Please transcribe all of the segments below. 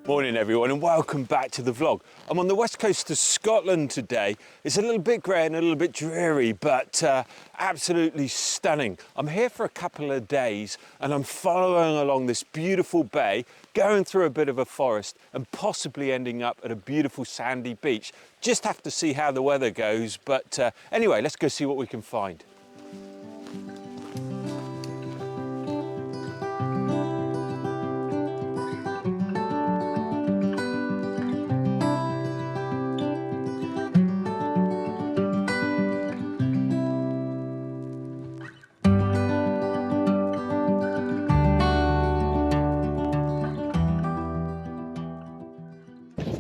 Morning everyone and welcome back to the vlog. I'm on the west coast of Scotland today. It's a little bit grey and a little bit dreary, but absolutely stunning. I'm here for a couple of days and I'm following along this beautiful bay, going through a bit of a forest and possibly ending up at a beautiful sandy beach. Just have to see how the weather goes, but anyway, let's go see what we can find.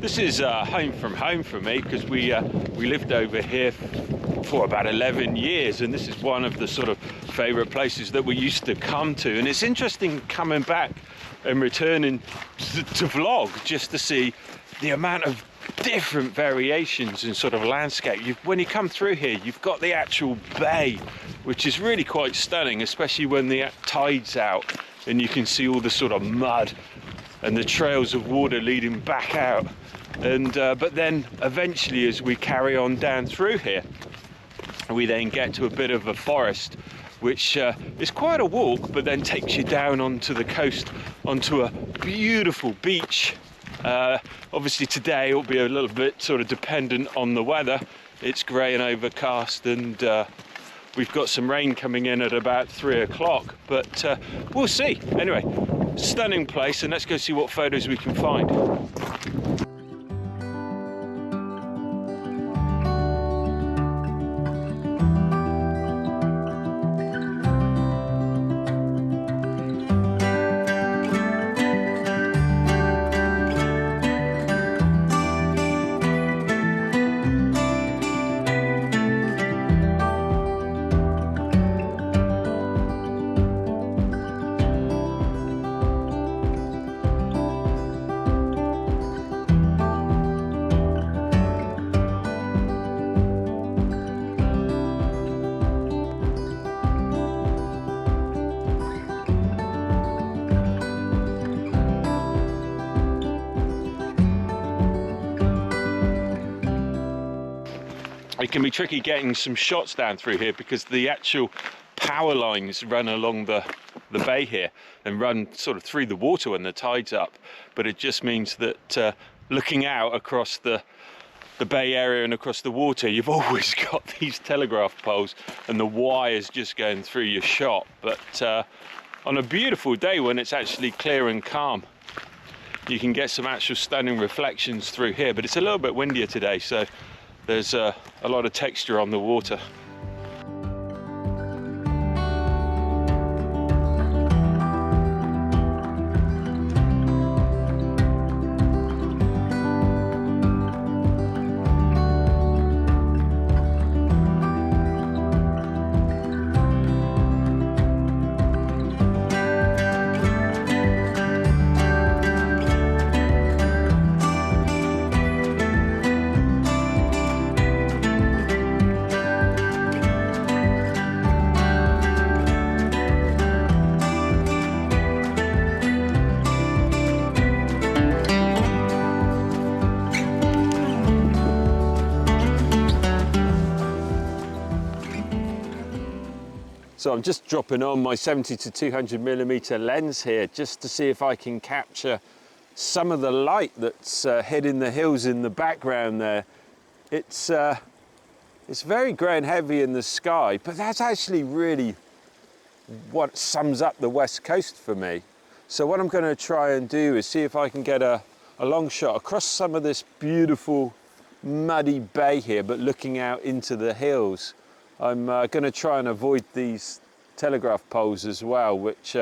This is home from home for me because we lived over here for about 11 years, and this is one of the sort of favourite places that we used to come to. And it's interesting coming back and returning to vlog just to see the amount of different variations in sort of landscape. When you come through here, you've got the actual bay, which is really quite stunning, especially when the tide's out and you can see all the sort of mud and the trails of water leading back out. And but then eventually, as we carry on down through here, we then get to a bit of a forest, which is quite a walk, but then takes you down onto the coast, onto a beautiful beach. Obviously today it will be a little bit sort of dependent on the weather. It's grey and overcast, and we've got some rain coming in at about 3 o'clock, but we'll see. Anyway, stunning place, and let's go see what photos we can find. It can be tricky getting some shots down through here because the actual power lines run along the bay here and run sort of through the water when the tide's up. But it just means that looking out across the bay area and across the water, you've always got these telegraph poles and the wires just going through your shot. But on a beautiful day when it's actually clear and calm, you can get some actual stunning reflections through here. But it's a little bit windier today, so there's a lot of texture on the water. So I'm just dropping on my 70 to 200mm lens here just to see if I can capture some of the light that's hitting the hills in the background there. It's very grey and heavy in the sky, but that's actually really what sums up the west coast for me. So what I'm going to try and do is see if I can get a long shot across some of this beautiful muddy bay here, but looking out into the hills. I'm going to try and avoid these telegraph poles as well, which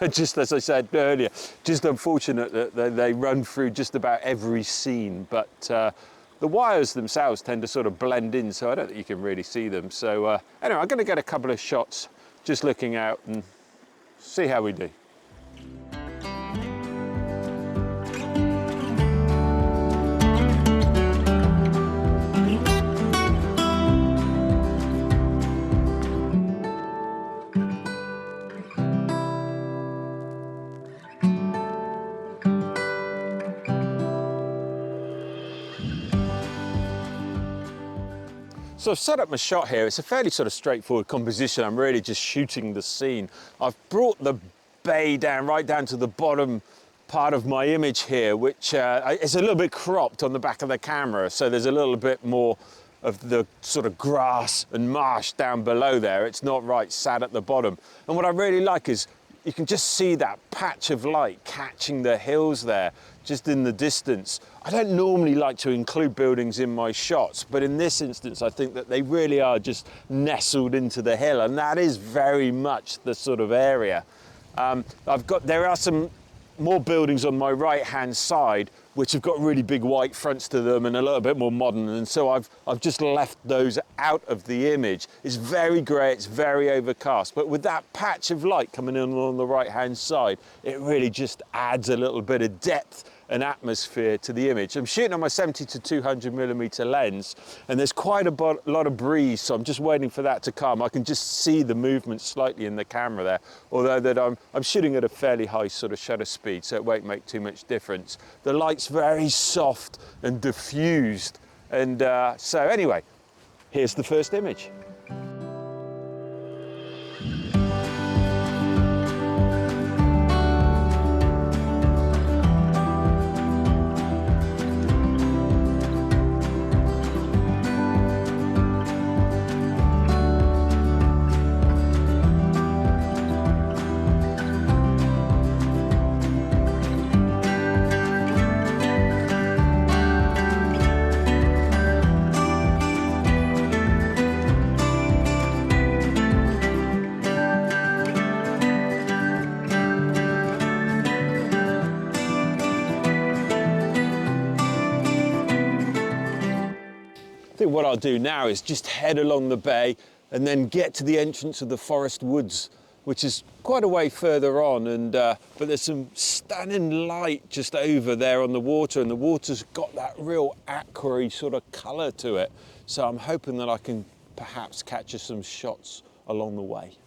just as I said earlier, just unfortunate that they run through just about every scene, but the wires themselves tend to sort of blend in, so I don't think you can really see them. So anyway, I'm going to get a couple of shots just looking out and see how we do. So I've set up my shot here. It's a fairly sort of straightforward composition. I'm really just shooting the scene. I've brought the bay down, right down to the bottom part of my image here, which is a little bit cropped on the back of the camera. So there's a little bit more of the sort of grass and marsh down below there. It's not right sat at the bottom. And what I really like is you can just see that patch of light catching the hills there, just in the distance. I don't normally like to include buildings in my shots, but in this instance, I think that they really are just nestled into the hill, and that is very much the sort of area. There are some more buildings on my right-hand side, which have got really big white fronts to them and a little bit more modern, and so I've just left those out of the image. It's very grey, it's very overcast, but with that patch of light coming in on the right-hand side, it really just adds a little bit of depth and atmosphere to the image. I'm shooting on my 70 to 200mm lens, and there's quite a lot of breeze, so I'm just waiting for that to come. I can just see the movement slightly in the camera there, although that I'm shooting at a fairly high sort of shutter speed, so it won't make too much difference. The light's very soft and diffused, and so anyway, here's the first image. I think what I'll do now is just head along the bay and then get to the entrance of the forest woods, which is quite a way further on, and but there's some stunning light just over there on the water, and the water's got that real aqua sort of colour to it. So I'm hoping that I can perhaps capture some shots along the way.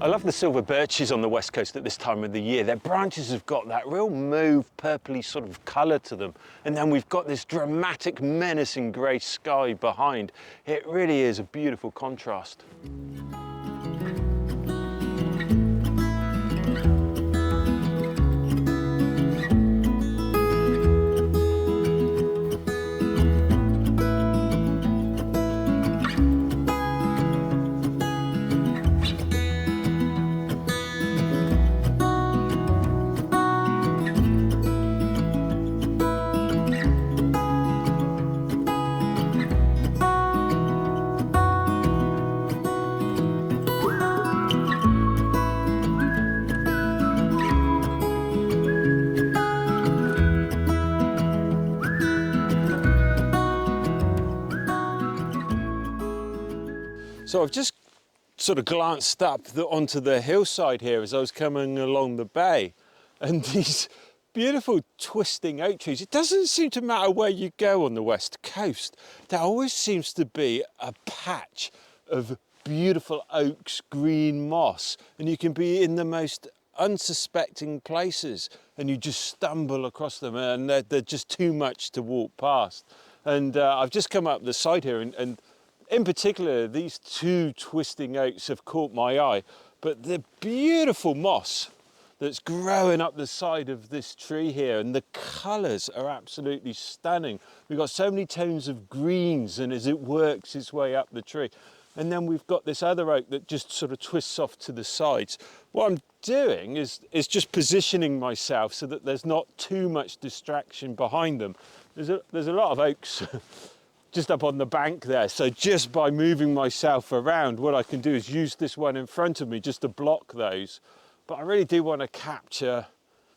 I love the silver birches on the west coast at this time of the year. Their branches have got that real mauve, purpley sort of colour to them. And then we've got this dramatic, menacing grey sky behind. It really is a beautiful contrast. So I've just sort of glanced up onto the hillside here as I was coming along the bay, and these beautiful twisting oak trees. It doesn't seem to matter where you go on the west coast. There always seems to be a patch of beautiful oaks, green moss, and you can be in the most unsuspecting places and you just stumble across them, and they're just too much to walk past. And I've just come up the side here, and in particular, these two twisting oaks have caught my eye, but the beautiful moss that's growing up the side of this tree here, and the colours are absolutely stunning. We've got so many tones of greens, and as it works its way up the tree. And then we've got this other oak that just sort of twists off to the sides. What I'm doing is just positioning myself so that there's not too much distraction behind them. There's a lot of oaks just up on the bank there. So just by moving myself around, what I can do is use this one in front of me just to block those. But I really do want to capture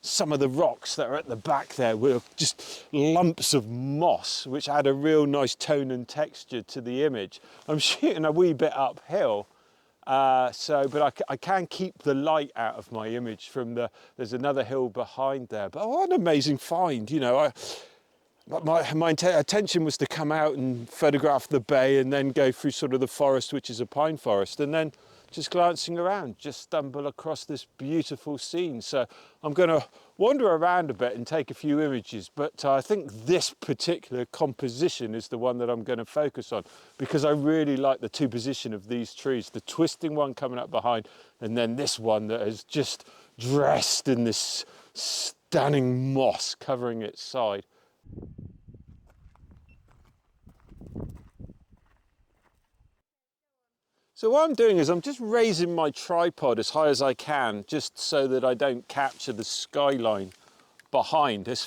some of the rocks that are at the back there with just lumps of moss, which add a real nice tone and texture to the image. I'm shooting a wee bit uphill, but I can keep the light out of my image from there's another hill behind there. But what an amazing find, you know. My attention was to come out and photograph the bay and then go through sort of the forest, which is a pine forest, and then just glancing around, just stumble across this beautiful scene. So I'm going to wander around a bit and take a few images, but I think this particular composition is the one that I'm going to focus on, because I really like the two position of these trees, the twisting one coming up behind, and then this one that is just dressed in this stunning moss covering its side. So what I'm doing is I'm just raising my tripod as high as I can, just so that I don't capture the skyline behind. It's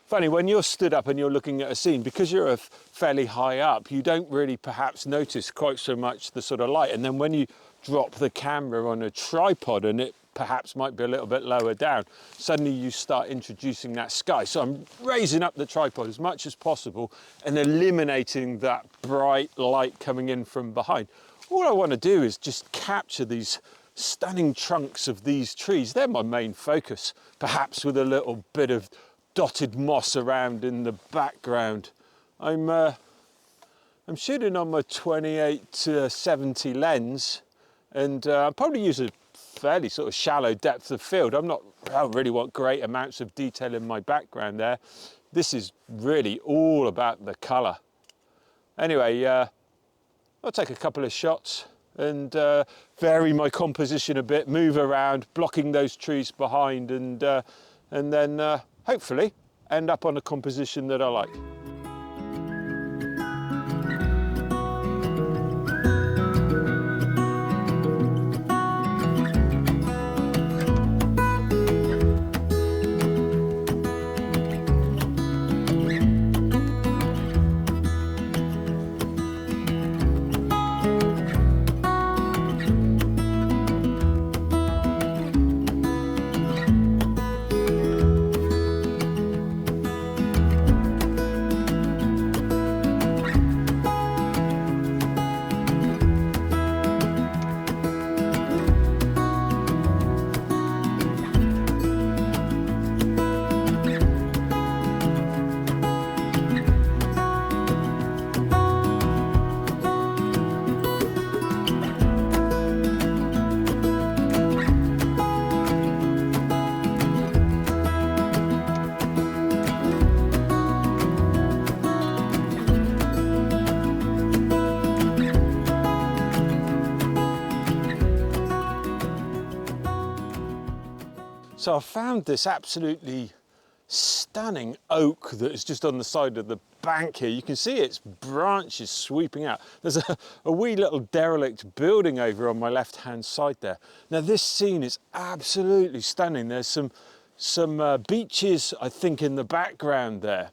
funny, when you're stood up and you're looking at a scene, because you're fairly high up, you don't really perhaps notice quite so much the sort of light. And then when you drop the camera on a tripod and it perhaps might be a little bit lower down, suddenly you start introducing that sky. So I'm raising up the tripod as much as possible and eliminating that bright light coming in from behind. All I want to do is just capture these stunning trunks of these trees. They're my main focus, perhaps with a little bit of dotted moss around in the background. I'm shooting on my 28-70 lens, and I'll probably use a fairly sort of shallow depth of field. I don't really want great amounts of detail in my background there. This is really all about the colour. Anyway, I'll take a couple of shots and vary my composition a bit, move around, blocking those trees behind, and then hopefully end up on a composition that I like. So I found this absolutely stunning oak that is just on the side of the bank here. You can see its branches sweeping out. There's a wee little derelict building over on my left-hand side there. Now this scene is absolutely stunning. There's some beaches, I think, in the background there,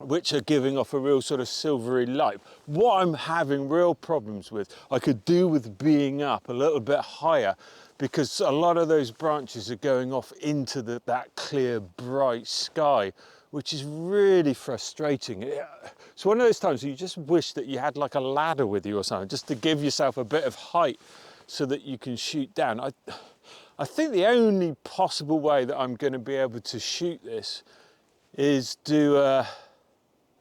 which are giving off a real sort of silvery light. What I'm having real problems with, I could do with being up a little bit higher, because a lot of those branches are going off into that clear, bright sky, which is really frustrating. It's one of those times where you just wish that you had like a ladder with you or something, just to give yourself a bit of height so that you can shoot down. I think the only possible way that I'm going to be able to shoot this is do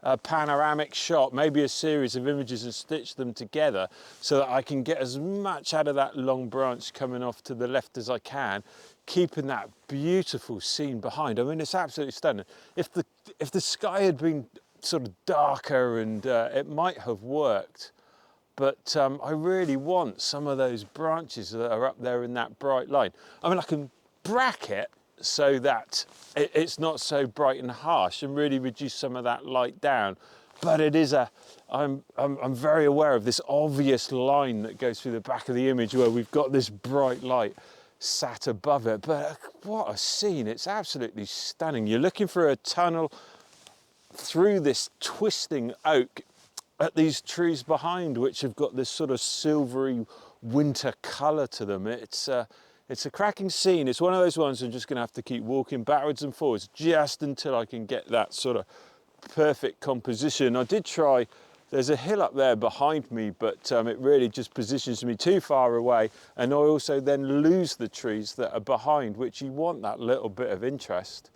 a panoramic shot, maybe a series of images, and stitch them together so that I can get as much out of that long branch coming off to the left as I can, keeping that beautiful scene behind. I mean, it's absolutely stunning. If the sky had been sort of darker, and it might have worked, but I really want some of those branches that are up there in that bright line. I mean, I can bracket so that it's not so bright and harsh, and really reduce some of that light down. But it is I'm very aware of this obvious line that goes through the back of the image where we've got this bright light sat above it. But what a scene, it's absolutely stunning. You're looking for a tunnel through this twisting oak at these trees behind, which have got this sort of silvery winter colour to them. It's a cracking scene. It's one of those ones I'm just going to have to keep walking backwards and forwards just until I can get that sort of perfect composition. I did try, there's a hill up there behind me, but it really just positions me too far away, and I also then lose the trees that are behind, which you want that little bit of interest.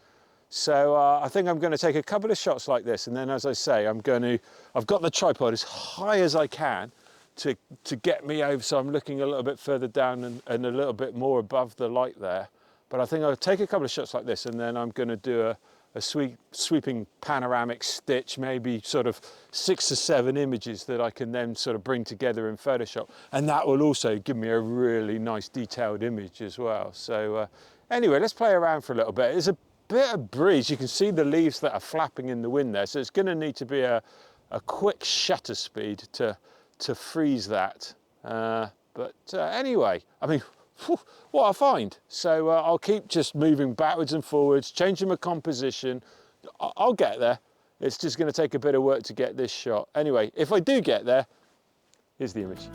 So I think I'm going to take a couple of shots like this, and then, as I say, I've got the tripod as high as I can to get me over, so I'm looking a little bit further down and a little bit more above the light there. But I think I'll take a couple of shots like this, and then I'm going to do a sweeping panoramic stitch, maybe sort of 6 or 7 images that I can then sort of bring together in Photoshop, and that will also give me a really nice detailed image as well. So anyway, let's play around for a little bit. There's a bit of breeze. You can see the leaves that are flapping in the wind there, so it's going to need to be a quick shutter speed to freeze that. But anyway, I mean, what a find. So I'll keep just moving backwards and forwards, changing my composition. I'll get there. It's just going to take a bit of work to get this shot. Anyway, if I do get there, here's the image.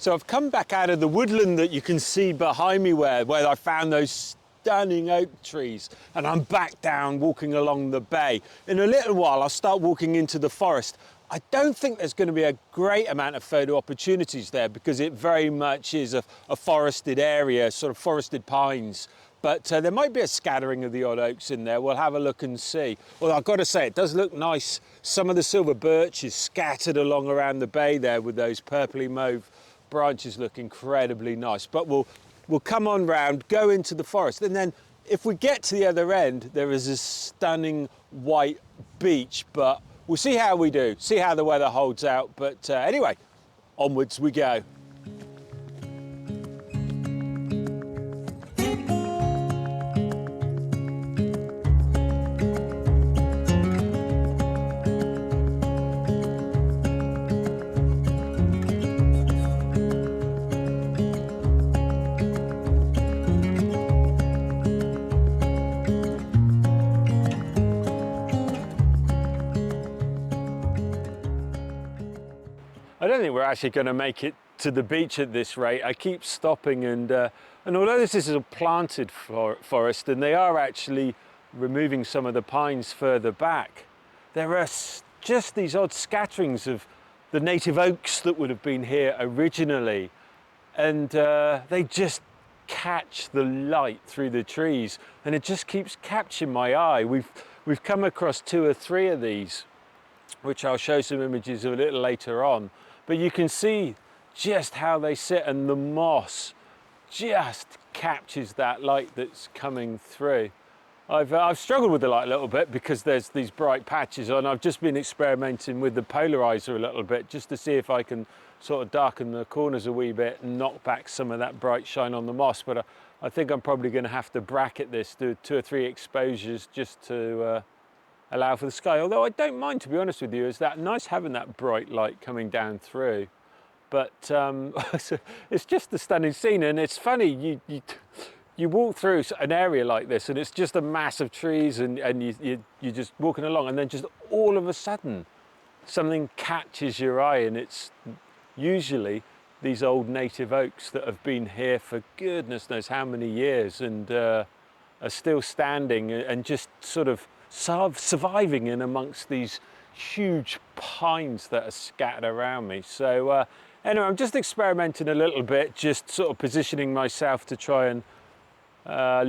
So I've come back out of the woodland that you can see behind me where I found those stunning oak trees, and I'm back down walking along the bay. In a little while I'll start walking into the forest. I don't think there's going to be a great amount of photo opportunities there because it very much is a forested area, sort of forested pines. But there might be a scattering of the odd oaks in there. We'll have a look and see. Well, I've got to say, it does look nice. Some of the silver birch is scattered along around the bay there with those purpley mauve branches look incredibly nice. But we'll come on round, go into the forest, and then if we get to the other end, there is a stunning white beach, but we'll see how we do, see how the weather holds out. But anyway, onwards we go. I don't think we're actually going to make it to the beach at this rate. I keep stopping, and although this is a planted forest and they are actually removing some of the pines further back, there are just these odd scatterings of the native oaks that would have been here originally, and they just catch the light through the trees, and it just keeps catching my eye. We've come across 2 or 3 of these, which I'll show some images of a little later on. But you can see just how they sit, and the moss just captures that light that's coming through. I've struggled with the light a little bit because there's these bright patches on. I've just been experimenting with the polarizer a little bit just to see if I can sort of darken the corners a wee bit and knock back some of that bright shine on the moss. But I think I'm probably going to have to bracket this, do 2 or 3 exposures just to allow for the sky. Although I don't mind, to be honest with you, it's that nice having that bright light coming down through. But it's just a stunning scene, and it's funny, you walk through an area like this and it's just a mass of trees, and you're just walking along, and then just all of a sudden something catches your eye, and it's usually these old native oaks that have been here for goodness knows how many years, and are still standing and just sort of surviving in amongst these huge pines that are scattered around me. So anyway, I'm just experimenting a little bit, just sort of positioning myself to try and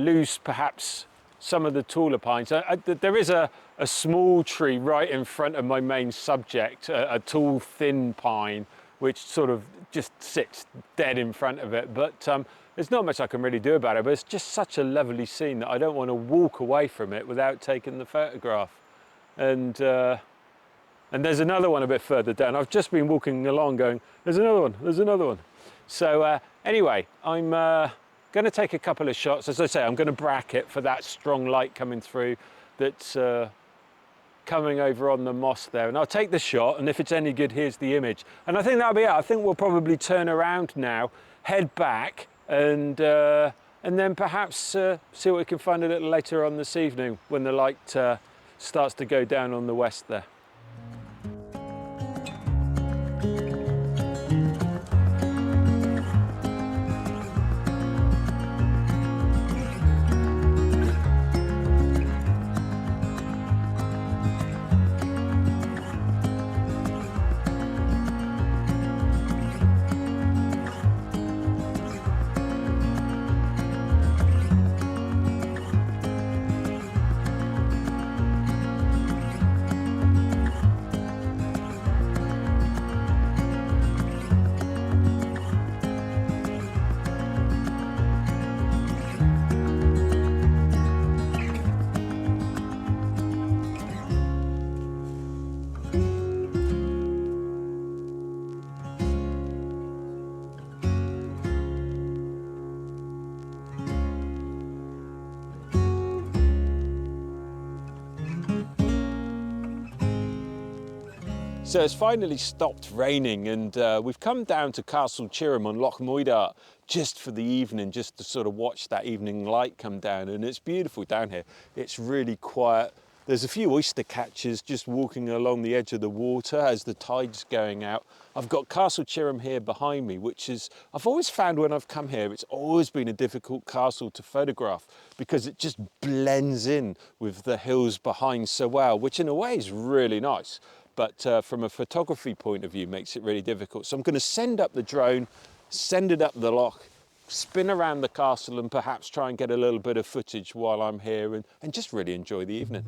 lose perhaps some of the taller pines. There is a small tree right in front of my main subject, a tall thin pine, which sort of just sits dead in front of it. But there's not much I can really do about it, but it's just such a lovely scene that I don't want to walk away from it without taking the photograph. And there's another one a bit further down. I've just been walking along going, there's another one, there's another one. So anyway, I'm going to take a couple of shots. As I say, I'm going to bracket for that strong light coming through that's coming over on the moss there. And I'll take the shot, and if it's any good, here's the image. And I think that'll be it. I think we'll probably turn around now, head back, and then perhaps see what we can find a little later on this evening when the light starts to go down on the west there. So it's finally stopped raining, and we've come down to Castle Chirham on Loch Moidart just for the evening, just to sort of watch that evening light come down. And it's beautiful down here. It's really quiet. There's a few oyster catchers just walking along the edge of the water as the tide's going out. I've got Castle Chirham here behind me, which is, I've always found when I've come here, it's always been a difficult castle to photograph because it just blends in with the hills behind so well, which in a way is really nice. But from a photography point of view makes it really difficult. So I'm going to send up the drone, send it up the loch, spin around the castle, and perhaps try and get a little bit of footage while I'm here, and just really enjoy the evening.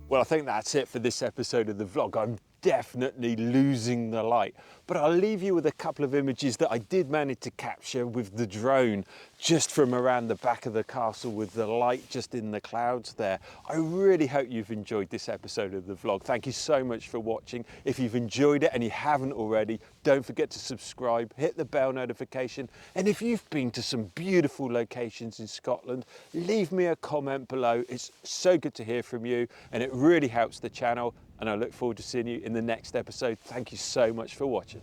Well, I think that's it for this episode of the vlog. I'm definitely losing the light, but I'll leave you with a couple of images that I did manage to capture with the drone just from around the back of the castle with the light just in the clouds there. I really hope you've enjoyed this episode of the vlog. Thank you so much for watching. If you've enjoyed it and you haven't already, don't forget to subscribe, hit the bell notification, and if you've been to some beautiful locations in Scotland, leave me a comment below. It's so good to hear from you, and it really helps the channel, and I look forward to seeing you in the next episode. Thank you so much for watching.